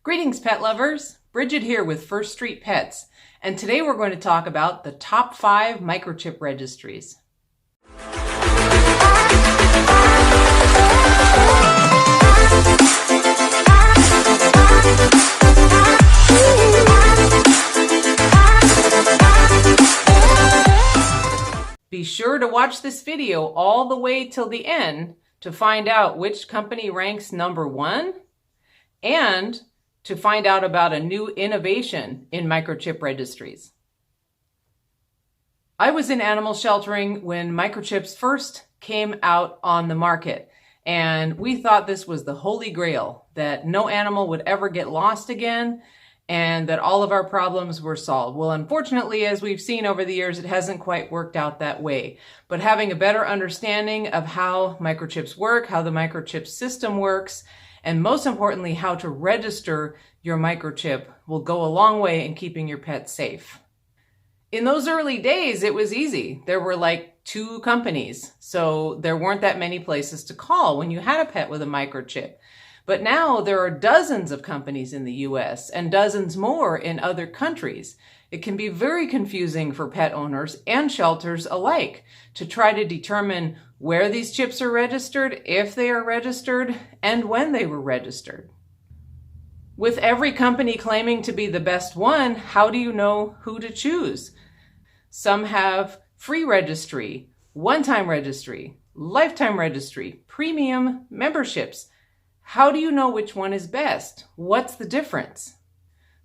Greetings, pet lovers. Bridget here with First Street Pets, and today we're going to talk about the top 5 microchip registries. Be sure to watch this video all the way till the end to find out which company ranks number 1 and to find out about a new innovation in microchip registries. I was in animal sheltering when microchips first came out on the market, and we thought this was the holy grail, that no animal would ever get lost again and that all of our problems were solved. Well, unfortunately, as we've seen over the years, it hasn't quite worked out that way. But having a better understanding of how microchips work, how the microchip system works, and most importantly, how to register your microchip will go a long way in keeping your pet safe. In those early days, it was easy. There were like 2 companies, so there weren't that many places to call when you had a pet with a microchip. But now there are dozens of companies in the US and dozens more in other countries. It can be very confusing for pet owners and shelters alike to try to determine where these chips are registered, if they are registered, and when they were registered. With every company claiming to be the best one, how do you know who to choose? Some have free registry, one-time registry, lifetime registry, premium memberships. How do you know which one is best? What's the difference?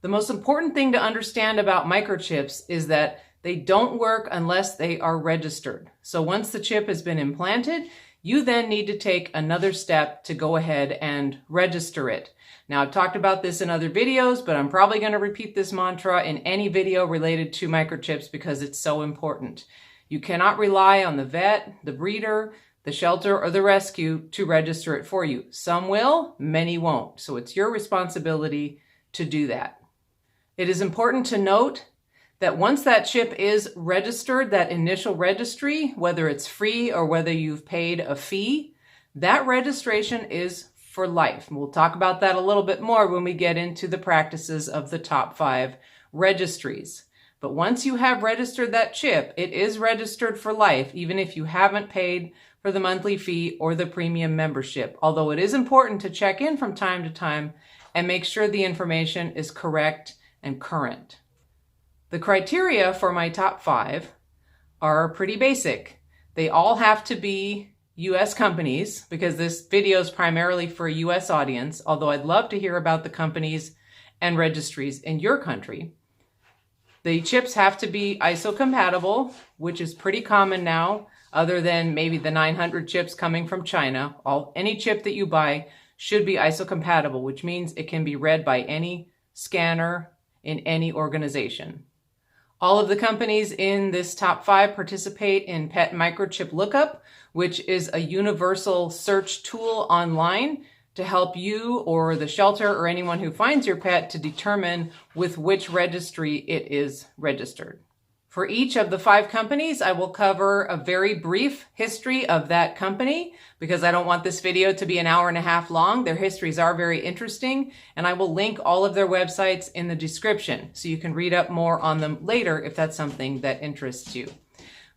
The most important thing to understand about microchips is that they don't work unless they are registered. So once the chip has been implanted, you then need to take another step to go ahead and register it. Now, I've talked about this in other videos, but I'm probably going to repeat this mantra in any video related to microchips because it's so important. You cannot rely on the vet, the breeder, the shelter, or the rescue to register it for you. Some will, many won't. So it's your responsibility to do that. It is important to note that once that chip is registered, that initial registry, whether it's free or whether you've paid a fee, that registration is for life. We'll talk about that a little bit more when we get into the practices of the top 5 registries. But once you have registered that chip, it is registered for life, even if you haven't paid for the monthly fee or the premium membership. Although it is important to check in from time to time and make sure the information is correct and current. The criteria for my top 5 are pretty basic. They all have to be US companies because this video is primarily for a US audience, although I'd love to hear about the companies and registries in your country. The chips have to be ISO compatible, which is pretty common now, other than maybe the 900 chips coming from China. Any chip that you buy should be ISO compatible, which means it can be read by any scanner in any organization. All of the companies in this top 5 participate in Pet Microchip Lookup, which is a universal search tool online to help you or the shelter or anyone who finds your pet to determine with which registry it is registered. For each of the 5 companies, I will cover a very brief history of that company because I don't want this video to be an hour and a half long. Their histories are very interesting, and I will link all of their websites in the description so you can read up more on them later if that's something that interests you.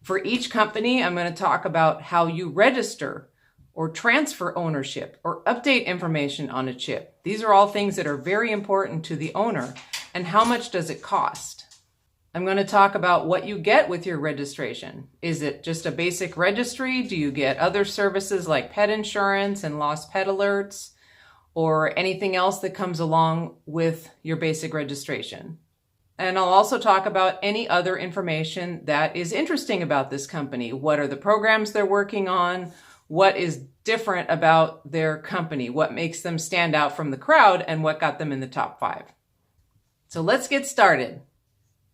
For each company, I'm going to talk about how you register or transfer ownership or update information on a chip. These are all things that are very important to the owner, and how much does it cost? I'm going to talk about what you get with your registration. Is it just a basic registry? Do you get other services like pet insurance and lost pet alerts or anything else that comes along with your basic registration? And I'll also talk about any other information that is interesting about this company. What are the programs they're working on? What is different about their company? What makes them stand out from the crowd and what got them in the top 5? So let's get started.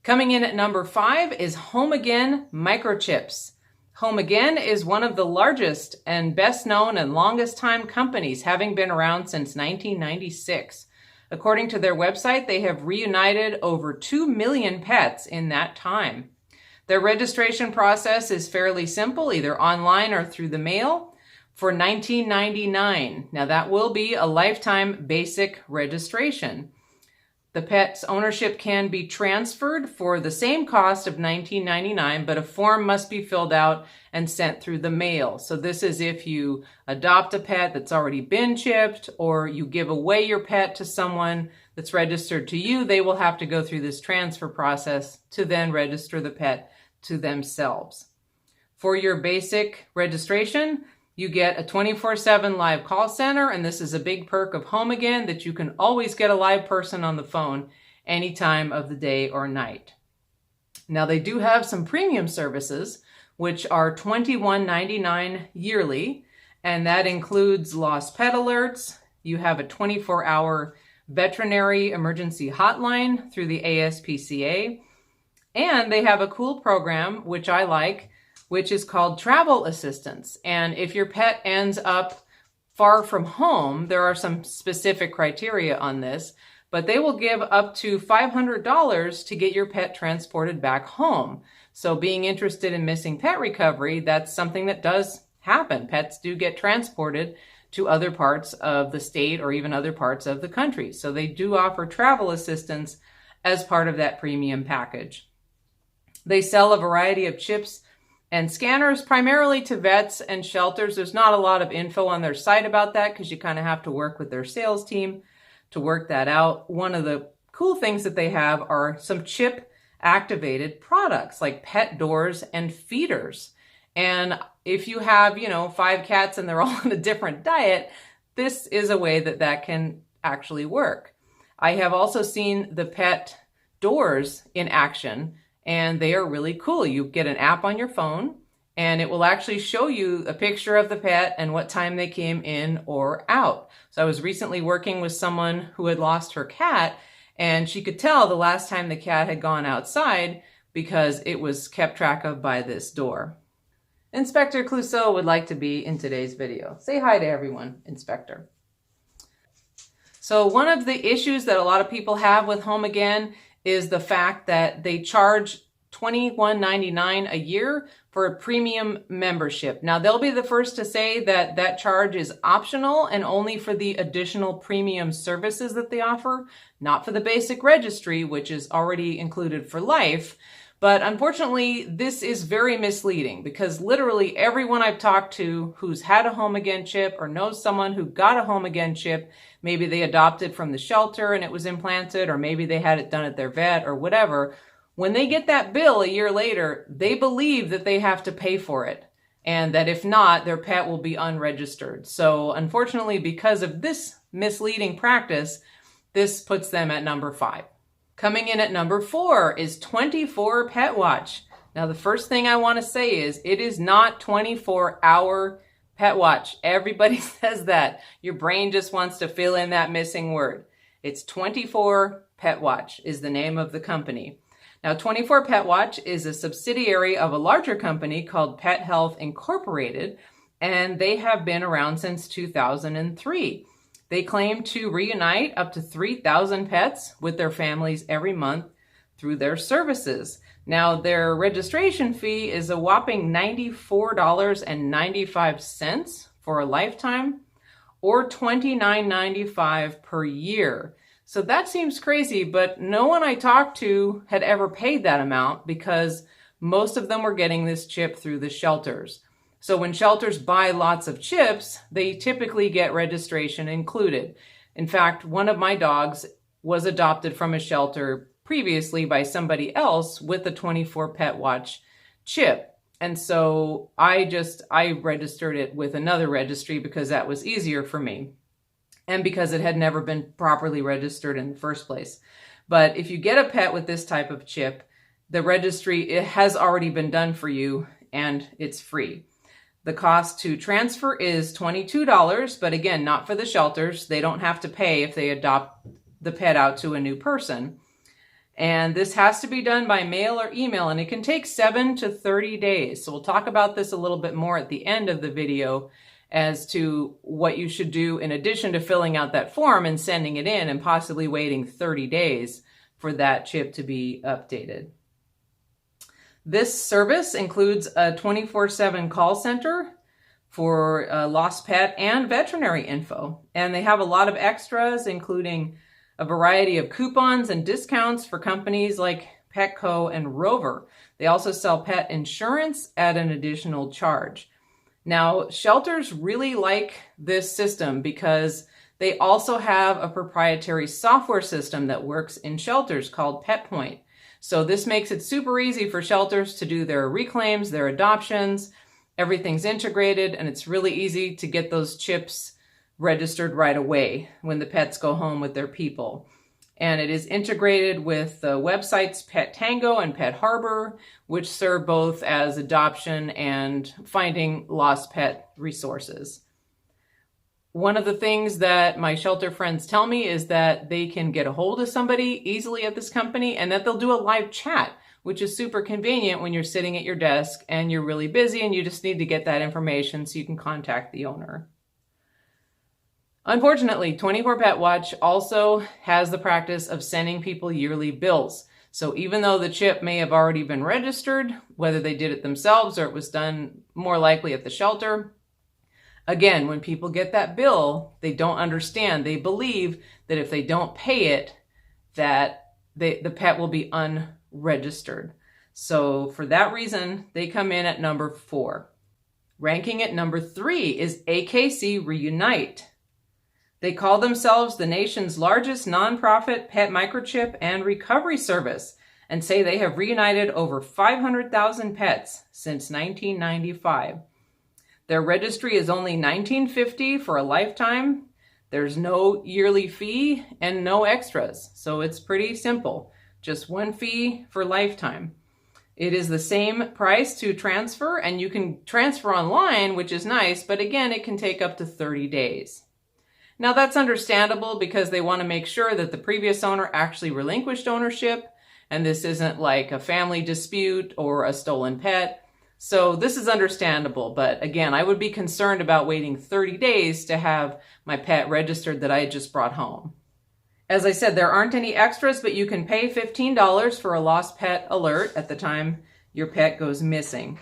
Coming in at number 5 is HomeAgain Microchips. HomeAgain is one of the largest and best known and longest time companies, having been around since 1996. According to their website, they have reunited over 2 million pets in that time. Their registration process is fairly simple, either online or through the mail. for $19.99. Now that will be a lifetime basic registration. The pet's ownership can be transferred for the same cost of $19.99, but a form must be filled out and sent through the mail. So this is if you adopt a pet that's already been chipped, or you give away your pet to someone that's registered to you, they will have to go through this transfer process to then register the pet to themselves. For your basic registration, you get a 24/7 live call center, and this is a big perk of HomeAgain, that you can always get a live person on the phone any time of the day or night. Now, they do have some premium services, which are $21.99 yearly, and that includes lost pet alerts. You have a 24-hour veterinary emergency hotline through the ASPCA, and they have a cool program, which I like, which is called travel assistance. And if your pet ends up far from home, there are some specific criteria on this, but they will give up to $500 to get your pet transported back home. So being interested in missing pet recovery, that's something that does happen. Pets do get transported to other parts of the state or even other parts of the country. So they do offer travel assistance as part of that premium package. They sell a variety of chips and scanners, primarily to vets and shelters. There's not a lot of info on their site about that because you kind of have to work with their sales team to work that out. One of the cool things that they have are some chip activated products like pet doors and feeders. And if you have, 5 cats and they're all on a different diet, this is a way that that can actually work. I have also seen the pet doors in action, and they are really cool. You get an app on your phone, and it will actually show you a picture of the pet and what time they came in or out. So I was recently working with someone who had lost her cat, and she could tell the last time the cat had gone outside because it was kept track of by this door. Inspector Clouseau would like to be in today's video. Say hi to everyone, Inspector. So one of the issues that a lot of people have with HomeAgain is the fact that they charge $21.99 a year for a premium membership. Now, they'll be the first to say that that charge is optional and only for the additional premium services that they offer, not for the basic registry, which is already included for life. But unfortunately, this is very misleading because literally everyone I've talked to who's had a HomeAgain chip or knows someone who got a HomeAgain chip, maybe they adopted from the shelter and it was implanted, or maybe they had it done at their vet or whatever, when they get that bill a year later, they believe that they have to pay for it and that if not, their pet will be unregistered. So unfortunately, because of this misleading practice, this puts them at number 5. Coming in at number 4 is 24 PetWatch. Now, the first thing I want to say is it is not 24-hour PetWatch. Everybody says that. Your brain just wants to fill in that missing word. It's 24 PetWatch is the name of the company. Now, 24 PetWatch is a subsidiary of a larger company called Pet Health Incorporated, and they have been around since 2003. They claim to reunite up to 3,000 pets with their families every month through their services. Now, their registration fee is a whopping $94.95 for a lifetime, or $29.95 per year. So that seems crazy, but no one I talked to had ever paid that amount because most of them were getting this chip through the shelters. So when shelters buy lots of chips, they typically get registration included. In fact, one of my dogs was adopted from a shelter previously by somebody else with a 24 PetWatch chip. And so I registered it with another registry because that was easier for me and because it had never been properly registered in the first place. But if you get a pet with this type of chip, the registry, it has already been done for you and it's free. The cost to transfer is $22, but again, not for the shelters. They don't have to pay if they adopt the pet out to a new person. And this has to be done by mail or email, and it can take 7 to 30 days. So we'll talk about this a little bit more at the end of the video as to what you should do in addition to filling out that form and sending it in and possibly waiting 30 days for that chip to be updated. This service includes a 24/7 call center for lost pet and veterinary info. And they have a lot of extras, including a variety of coupons and discounts for companies like Petco and Rover. They also sell pet insurance at an additional charge. Now, shelters really like this system because they also have a proprietary software system that works in shelters called PetPoint. So this makes it super easy for shelters to do their reclaims, their adoptions. Everything's integrated, and it's really easy to get those chips registered right away when the pets go home with their people. And it is integrated with the websites Pet Tango and Pet Harbor, which serve both as adoption and finding lost pet resources. One of the things that my shelter friends tell me is that they can get a hold of somebody easily at this company and that they'll do a live chat, which is super convenient when you're sitting at your desk and you're really busy and you just need to get that information so you can contact the owner. Unfortunately, 24 PetWatch also has the practice of sending people yearly bills. So even though the chip may have already been registered, whether they did it themselves or it was done more likely at the shelter, again, when people get that bill, they don't understand. They believe that if they don't pay it, that the pet will be unregistered. So for that reason, they come in at number 4. Ranking at number 3 is AKC Reunite. They call themselves the nation's largest nonprofit pet microchip and recovery service and say they have reunited over 500,000 pets since 1995. Their registry is only $19.50 for a lifetime. There's no yearly fee and no extras, so it's pretty simple. Just one fee for lifetime. It is the same price to transfer, and you can transfer online, which is nice, but again, it can take up to 30 days. Now that's understandable because they want to make sure that the previous owner actually relinquished ownership, and this isn't like a family dispute or a stolen pet. So this is understandable, but again, I would be concerned about waiting 30 days to have my pet registered that I had just brought home. As I said, there aren't any extras, but you can pay $15 for a lost pet alert at the time your pet goes missing.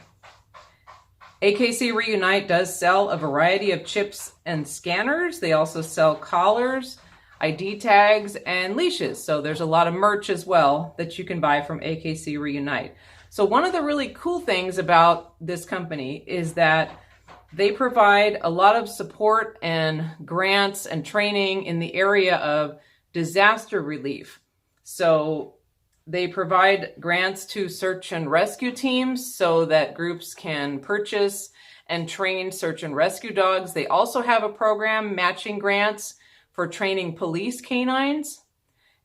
AKC Reunite does sell a variety of chips and scanners. They also sell collars, ID tags, and leashes. So there's a lot of merch as well that you can buy from AKC Reunite. So one of the really cool things about this company is that they provide a lot of support and grants and training in the area of disaster relief. So they provide grants to search and rescue teams so that groups can purchase and train search and rescue dogs. They also have a program matching grants for training police canines.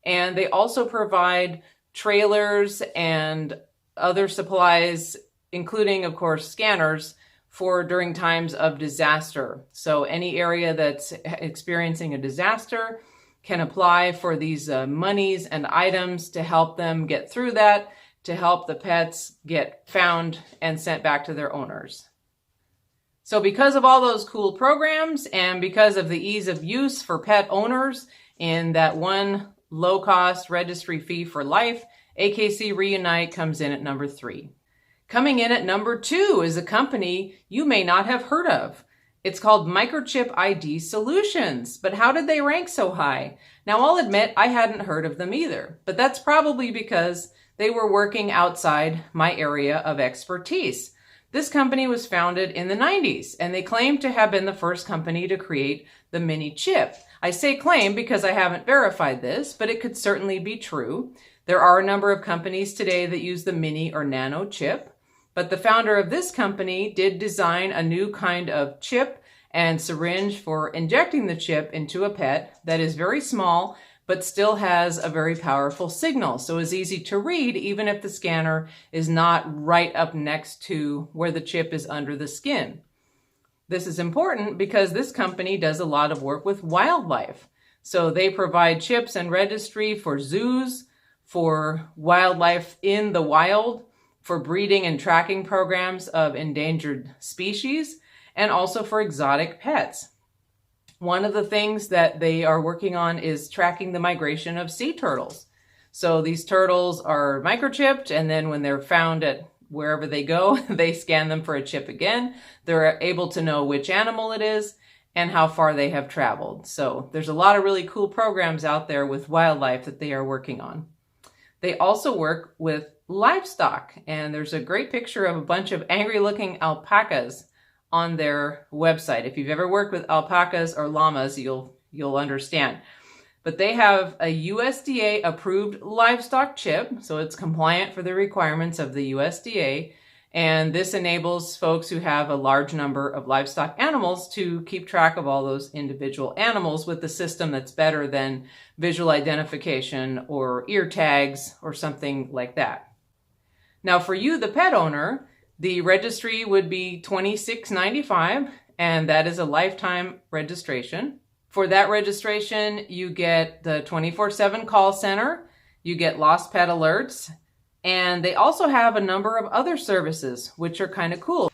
And they also provide trailers and other supplies, including, of course, scanners for during times of disaster. So any area that's experiencing a disaster can apply for these monies and items to help them get through that, to help the pets get found and sent back to their owners. So because of all those cool programs and because of the ease of use for pet owners in that one low-cost registry fee for life, AKC Reunite comes in at number 3. Coming in at number 2 is a company you may not have heard of. It's called Microchip ID Solutions. But how did they rank so high? Now, I'll admit I hadn't heard of them either, but that's probably because they were working outside my area of expertise. This company was founded in the 90s, and they claim to have been the first company to create the mini chip. I say claim because I haven't verified this, but it could certainly be true. There are a number of companies today that use the mini or nano chip. But the founder of this company did design a new kind of chip and syringe for injecting the chip into a pet that is very small, but still has a very powerful signal. So it's easy to read, even if the scanner is not right up next to where the chip is under the skin. This is important because this company does a lot of work with wildlife. So they provide chips and registry for zoos, for wildlife in the wild, for breeding and tracking programs of endangered species, and also for exotic pets. One of the things that they are working on is tracking the migration of sea turtles. So these turtles are microchipped, and then when they're found at wherever they go, they scan them for a chip again. They're able to know which animal it is, and how far they have traveled. So there's a lot of really cool programs out there with wildlife that they are working on. They also work with livestock, and there's a great picture of a bunch of angry-looking alpacas on their website. If you've ever worked with alpacas or llamas, you'll understand. But they have a USDA-approved livestock chip, so it's compliant for the requirements of the USDA, and this enables folks who have a large number of livestock animals to keep track of all those individual animals with a system that's better than visual identification or ear tags or something like that. Now for you, the pet owner, the registry would be $26.95, and that is a lifetime registration. For that registration, you get the 24/7 call center, you get lost pet alerts, and they also have a number of other services, which are kind of cool.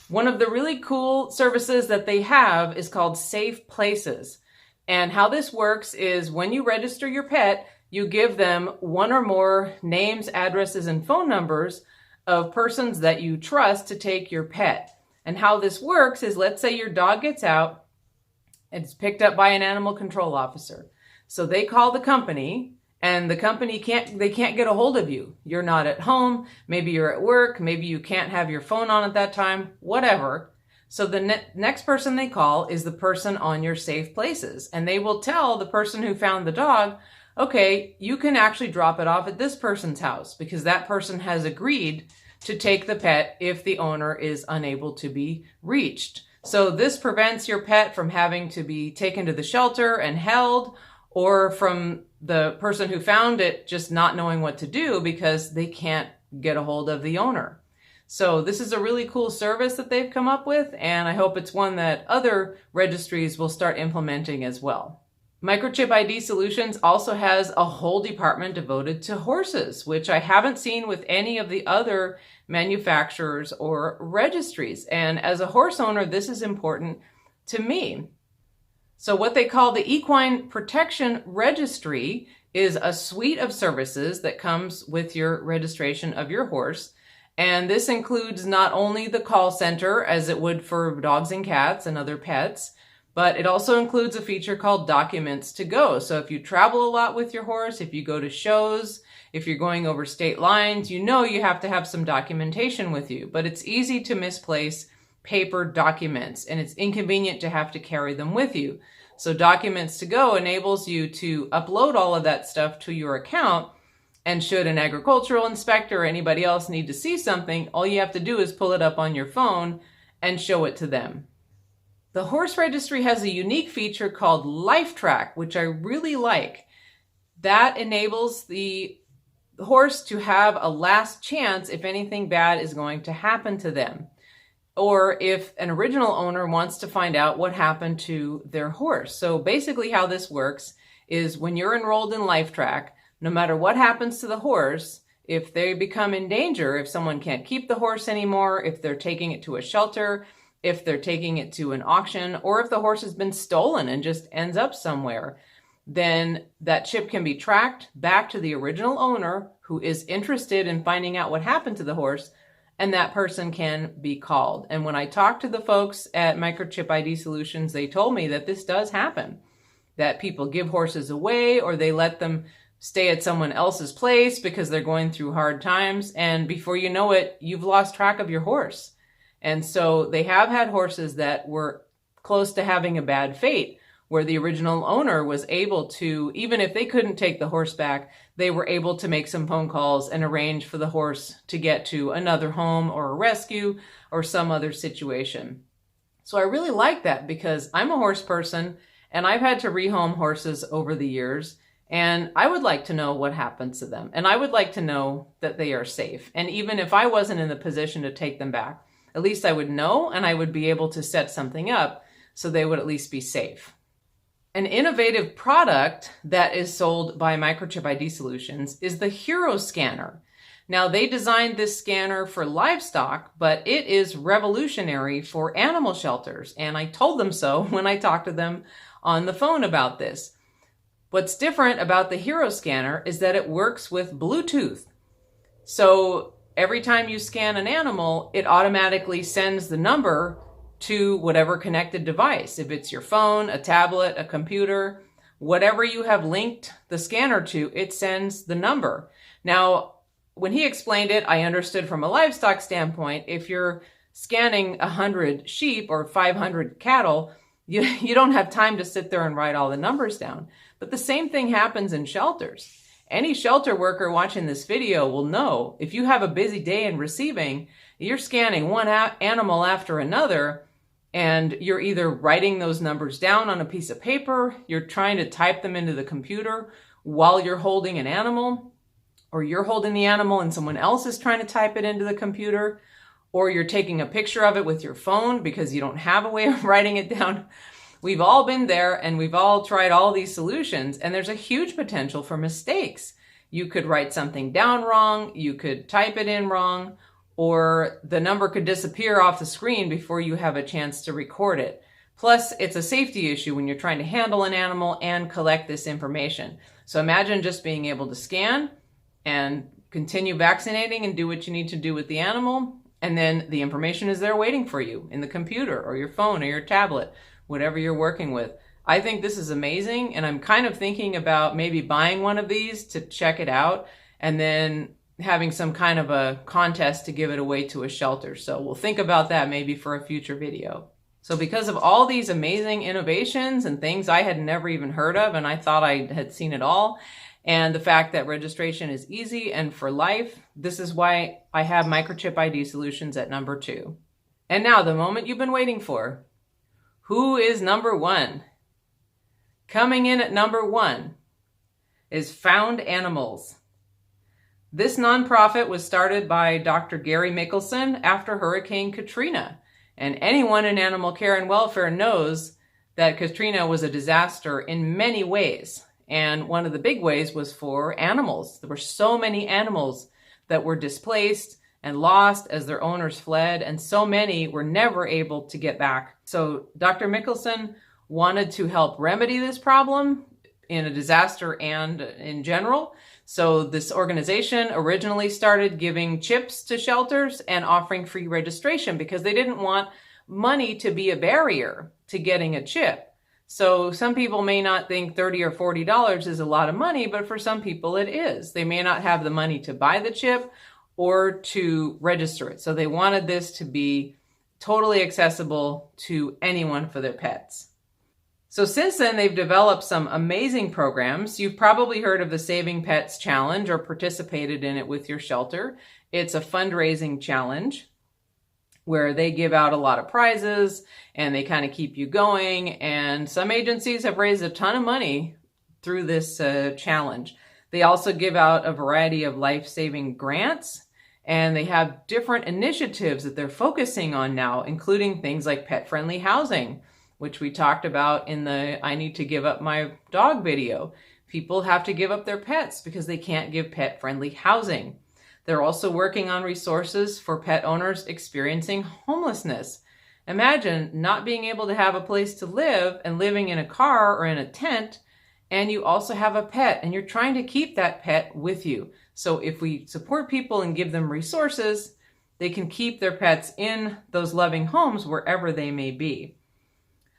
One of the really cool services that they have is called Safe Places. And how this works is when you register your pet, you give them one or more names, addresses, and phone numbers of persons that you trust to take your pet. And how this works is, let's say your dog gets out, it's picked up by an animal control officer. So they call the company, and the company can't get a hold of you. You're not at home, maybe you're at work, maybe you can't have your phone on at that time, whatever. So the next person they call is the person on your Safe Places, and they will tell the person who found the dog, okay, you can actually drop it off at this person's house because that person has agreed to take the pet if the owner is unable to be reached. So this prevents your pet from having to be taken to the shelter and held, or from the person who found it just not knowing what to do because they can't get a hold of the owner. So this is a really cool service that they've come up with, and I hope it's one that other registries will start implementing as well. Microchip ID Solutions also has a whole department devoted to horses, which I haven't seen with any of the other manufacturers or registries. And as a horse owner, this is important to me. So what they call the Equine Protection Registry is a suite of services that comes with your registration of your horse. And this includes not only the call center, as it would for dogs and cats and other pets, but it also includes a feature called Documents to Go. So if you travel a lot with your horse, if you go to shows, if you're going over state lines, you know you have to have some documentation with you. But it's easy to misplace paper documents, and it's inconvenient to have to carry them with you. So Documents to Go enables you to upload all of that stuff to your account, and should an agricultural inspector or anybody else need to see something, all you have to do is pull it up on your phone and show it to them. The horse registry has a unique feature called Life Track, which I really like. That enables the horse to have a last chance if anything bad is going to happen to them, or if an original owner wants to find out what happened to their horse. So basically how this works is when you're enrolled in Life Track, no matter what happens to the horse, if they become in danger, if someone can't keep the horse anymore, if they're taking it to a shelter, if they're taking it to an auction, or if the horse has been stolen and just ends up somewhere, then that chip can be tracked back to the original owner who is interested in finding out what happened to the horse, and that person can be called. And when I talked to the folks at Microchip ID Solutions, they told me that this does happen, that people give horses away or they let them stay at someone else's place because they're going through hard times, and before you know it, you've lost track of your horse. And so they have had horses that were close to having a bad fate, where the original owner was able to, even if they couldn't take the horse back, they were able to make some phone calls and arrange for the horse to get to another home or a rescue or some other situation. So I really like that because I'm a horse person and I've had to rehome horses over the years, and I would like to know what happens to them. And I would like to know that they are safe. And even if I wasn't in the position to take them back, at least I would know, and I would be able to set something up so they would at least be safe. An innovative product that is sold by Microchip ID Solutions is the Hero Scanner. Now, they designed this scanner for livestock, but it is revolutionary for animal shelters. And I told them so when I talked to them on the phone about this. What's different about the Hero Scanner is that it works with Bluetooth. So every time you scan an animal, it automatically sends the number to whatever connected device. If it's your phone, a tablet, a computer, whatever you have linked the scanner to, it sends the number. Now, when he explained it, I understood from a livestock standpoint. If you're scanning 100 sheep or 500 cattle, you don't have time to sit there and write all the numbers down. But the same thing happens in shelters. Any shelter worker watching this video will know if you have a busy day in receiving, you're scanning one animal after another, and you're either writing those numbers down on a piece of paper, you're trying to type them into the computer while you're holding an animal, or you're holding the animal and someone else is trying to type it into the computer, or you're taking a picture of it with your phone because you don't have a way of writing it down. We've all been there and we've all tried all these solutions, and there's a huge potential for mistakes. You could write something down wrong, you could type it in wrong, or the number could disappear off the screen before you have a chance to record it. Plus, it's a safety issue when you're trying to handle an animal and collect this information. So imagine just being able to scan and continue vaccinating and do what you need to do with the animal, and then the information is there waiting for you in the computer or your phone or your tablet, whatever you're working with. I think this is amazing, and I'm kind of thinking about maybe buying one of these to check it out and then having some kind of a contest to give it away to a shelter. So we'll think about that maybe for a future video. So because of all these amazing innovations and things I had never even heard of, and I thought I had seen it all, and the fact that registration is easy and for life, this is why I have Microchip ID Solutions at number 2. And now the moment you've been waiting for. Who is number 1? Coming in at number 1 is Found Animals. This nonprofit was started by Dr. Gary Mickelson after Hurricane Katrina. And anyone in animal care and welfare knows that Katrina was a disaster in many ways. And one of the big ways was for animals. There were so many animals that were displaced and lost as their owners fled, and so many were never able to get back. So Dr. Mickelson wanted to help remedy this problem in a disaster and in general. So this organization originally started giving chips to shelters and offering free registration because they didn't want money to be a barrier to getting a chip. So some people may not think $30 or $40 is a lot of money, but for some people it is. They may not have the money to buy the chip or to register it. So they wanted this to be totally accessible to anyone for their pets. So since then, they've developed some amazing programs. You've probably heard of the Saving Pets Challenge or participated in it with your shelter. It's a fundraising challenge where they give out a lot of prizes and they kind of keep you going. And some agencies have raised a ton of money through this challenge. They also give out a variety of life-saving grants, and they have different initiatives that they're focusing on now, including things like pet-friendly housing, which we talked about in the I Need to Give Up My Dog video. People have to give up their pets because they can't give pet-friendly housing. They're also working on resources for pet owners experiencing homelessness. Imagine not being able to have a place to live and living in a car or in a tent, and you also have a pet and you're trying to keep that pet with you. So if we support people and give them resources, they can keep their pets in those loving homes wherever they may be.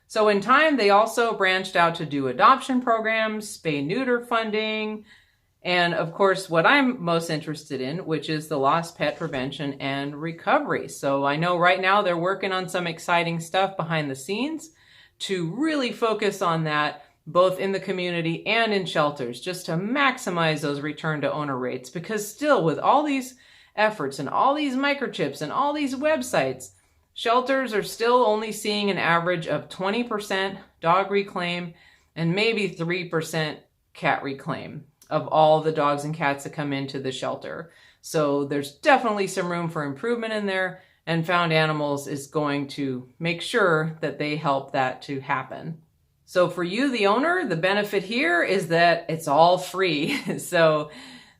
So in time, they also branched out to do adoption programs, spay-neuter funding, and of course, what I'm most interested in, which is the lost pet prevention and recovery. So I know right now they're working on some exciting stuff behind the scenes to really focus on that, both in the community and in shelters, just to maximize those return to owner rates. Because still, with all these efforts and all these microchips and all these websites, shelters are still only seeing an average of 20% dog reclaim and maybe 3% cat reclaim of all the dogs and cats that come into the shelter. So there's definitely some room for improvement in there, and Found Animals is going to make sure that they help that to happen. So for you, the owner, the benefit here is that it's all free. So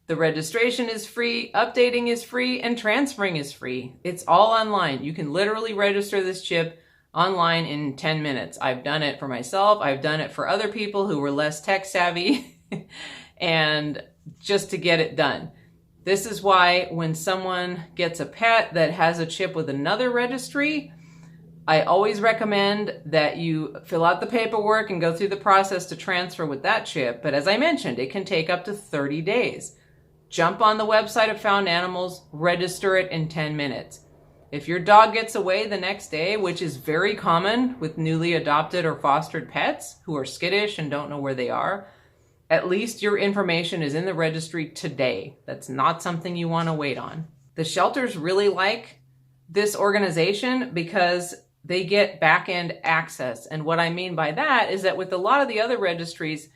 the registration is free, updating is free, and transferring is free. It's all online. You can literally register this chip online in 10 minutes. I've done it for myself. I've done it for other people who were less tech savvy and just to get it done. This is why when someone gets a pet that has a chip with another registry, I always recommend that you fill out the paperwork and go through the process to transfer with that chip, but as I mentioned, it can take up to 30 days. Jump on the website of Found Animals, register it in 10 minutes. If your dog gets away the next day, which is very common with newly adopted or fostered pets who are skittish and don't know where they are, at least your information is in the registry today. That's not something you want to wait on. The shelters really like this organization because they get back-end access. And what I mean by that is that with a lot of the other registries,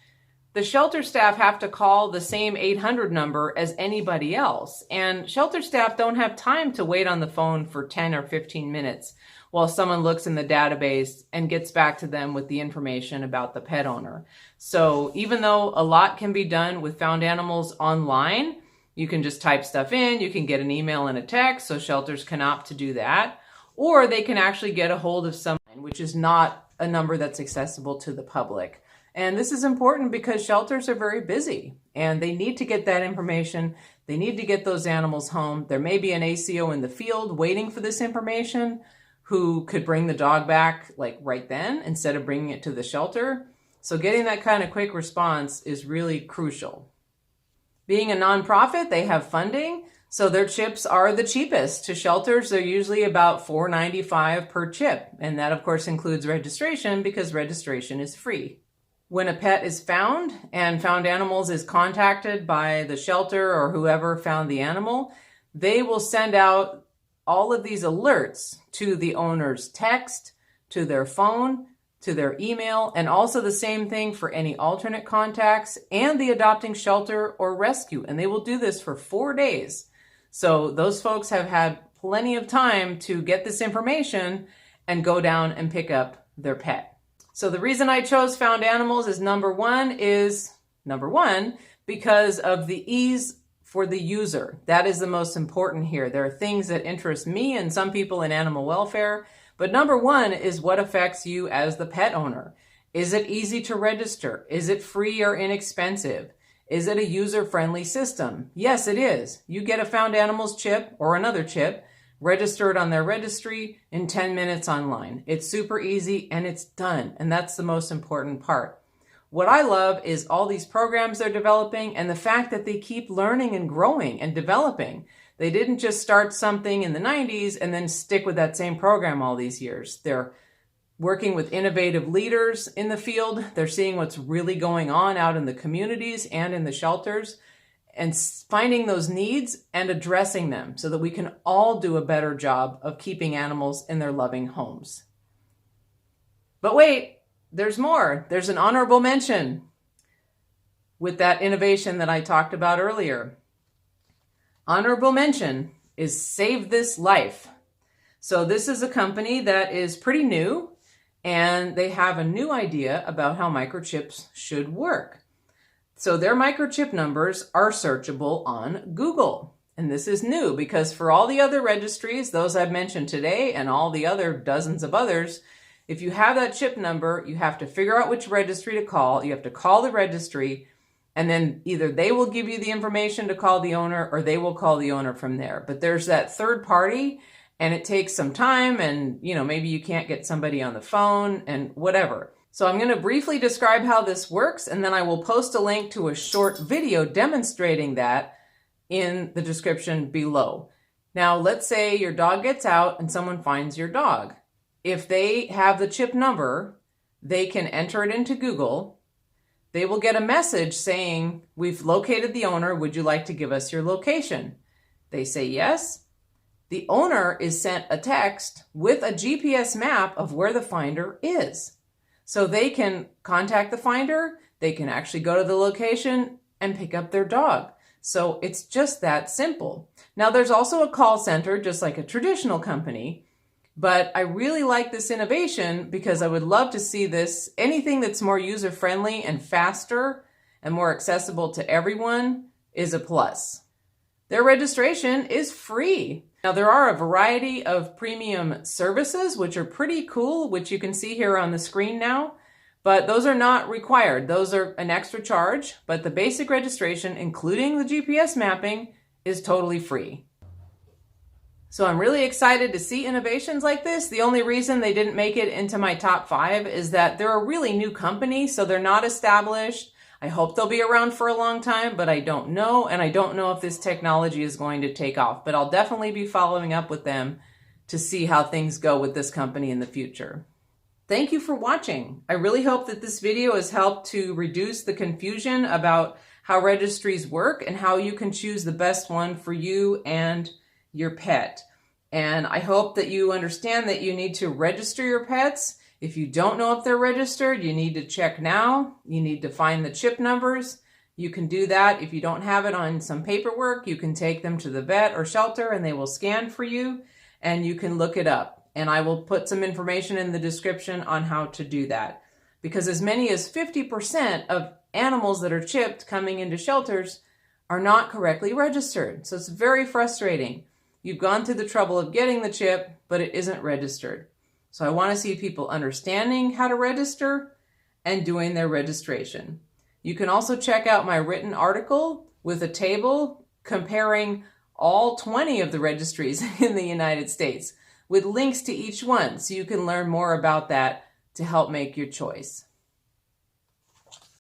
the shelter staff have to call the same 800 number as anybody else. And shelter staff don't have time to wait on the phone for 10 or 15 minutes while someone looks in the database and gets back to them with the information about the pet owner. So even though a lot can be done with Found Animals online, you can just type stuff in, you can get an email and a text, so shelters can opt to do that. Or they can actually get a hold of someone, which is not a number that's accessible to the public. And this is important because shelters are very busy and they need to get that information. They need to get those animals home. There may be an ACO in the field waiting for this information who could bring the dog back like right then instead of bringing it to the shelter. So getting that kind of quick response is really crucial. Being a nonprofit, they have funding, so their chips are the cheapest. To shelters, they're usually about $4.95 per chip. And that, of course, includes registration because registration is free. When a pet is found and Found Animals is contacted by the shelter or whoever found the animal, they will send out all of these alerts to the owner's text, to their phone, to their email, and also the same thing for any alternate contacts and the adopting shelter or rescue. And they will do this for 4 days. So those folks have had plenty of time to get this information and go down and pick up their pet. So the reason I chose Found Animals is number one, because of the ease for the user. That is the most important here. There are things that interest me and some people in animal welfare, but number one is what affects you as the pet owner. Is it easy to register? Is it free or inexpensive? Is it a user-friendly system? Yes, it is. You get a Found Animals chip or another chip, register it on their registry in 10 minutes online. It's super easy and it's done. And that's the most important part. What I love is all these programs they're developing and the fact that they keep learning and growing and developing. They didn't just start something in the 90s and then stick with that same program all these years. They're working with innovative leaders in the field. They're seeing what's really going on out in the communities and in the shelters and finding those needs and addressing them so that we can all do a better job of keeping animals in their loving homes. But wait, there's more. There's an honorable mention with that innovation that I talked about earlier. Honorable mention is Save This Life. So this is a company that is pretty new and they have a new idea about how microchips should work. So their microchip numbers are searchable on Google. And this is new because for all the other registries, those I've mentioned today and all the other dozens of others, if you have that chip number, you have to figure out which registry to call. You have to call the registry and then either they will give you the information to call the owner or they will call the owner from there. But there's that third party and it takes some time and, maybe you can't get somebody on the phone and whatever. So I'm going to briefly describe how this works and then I will post a link to a short video demonstrating that in the description below. Now, let's say your dog gets out and someone finds your dog. If they have the chip number, they can enter it into Google. They will get a message saying, "We've located the owner. Would you like to give us your location?" They say yes. The owner is sent a text with a GPS map of where the finder is. So they can contact the finder, they can actually go to the location and pick up their dog. So it's just that simple. Now there's also a call center, just like a traditional company, but I really like this innovation because I would love to see this. Anything that's more user-friendly and faster and more accessible to everyone is a plus. Their registration is free. Now there are a variety of premium services, which are pretty cool, which you can see here on the screen now, but those are not required. Those are an extra charge, but the basic registration, including the GPS mapping, is totally free. So I'm really excited to see innovations like this. The only reason they didn't make it into my top 5 is that they're a really new company, so they're not established. I hope they'll be around for a long time, but I don't know, and I don't know if this technology is going to take off. But I'll definitely be following up with them to see how things go with this company in the future. Thank you for watching. I really hope that this video has helped to reduce the confusion about how registries work and how you can choose the best one for you and your pet. And I hope that you understand that you need to register your pets. If you don't know if they're registered, you need to check now. You need to find the chip numbers. You can do that. If you don't have it on some paperwork, you can take them to the vet or shelter and they will scan for you and you can look it up. And I will put some information in the description on how to do that. Because as many as 50% of animals that are chipped coming into shelters are not correctly registered. So it's very frustrating. You've gone through the trouble of getting the chip, but it isn't registered. So I want to see people understanding how to register and doing their registration. You can also check out my written article with a table comparing all 20 of the registries in the United States with links to each one so you can learn more about that to help make your choice.